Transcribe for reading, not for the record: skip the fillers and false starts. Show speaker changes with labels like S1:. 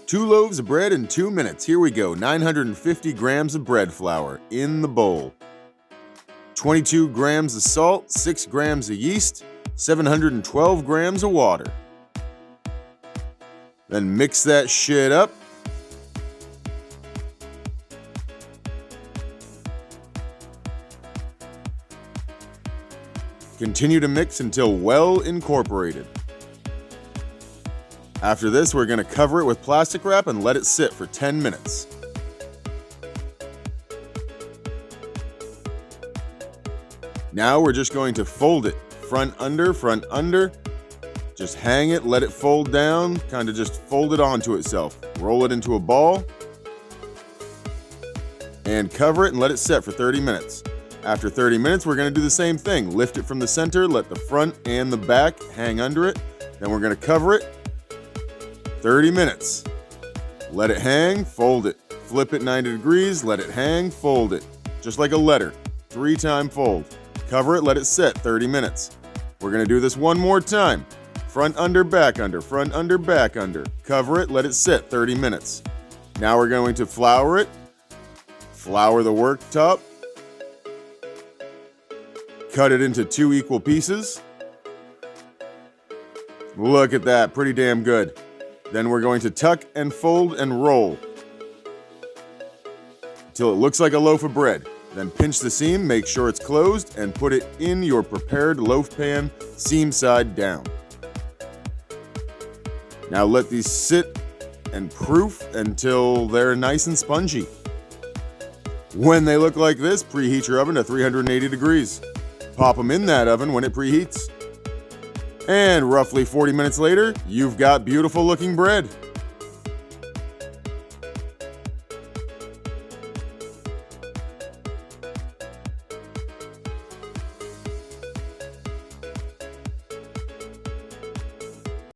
S1: 2 loaves of bread in 2 minutes. Here we go. 950 grams of bread flour in the bowl. 22 grams of salt, 6 grams of yeast, 712 grams of water. Then mix that shit up. Continue to mix until well incorporated. After this, we're going to cover it with plastic wrap and let it sit for 10 minutes. Now we're just going to fold it, front under. Just hang it, let it fold down, kind of just fold it onto itself. Roll it into a ball and cover it and let it set for 30 minutes. After 30 minutes, we're going to do the same thing. Lift it from the center, let the front and the back hang under it. Then we're going to cover it 30 minutes. Let it hang, fold it. Flip it 90 degrees, let it hang, fold it. Just like a letter, 3-time fold. Cover it, let it set 30 minutes. We're going to do this one more time. Front under, back under, front under, back under. Cover it, let it sit 30 minutes. Now we're going to flour it. Flour the worktop. Cut it into 2 equal pieces. Look at that, pretty damn good. Then we're going to tuck and fold and roll until it looks like a loaf of bread. Then pinch the seam, make sure it's closed, and put it in your prepared loaf pan, seam side down. Now let these sit and proof until they're nice and spongy. When they look like this, preheat your oven to 380 degrees. Pop them in that oven when it preheats. And roughly 40 minutes later, you've got beautiful looking bread.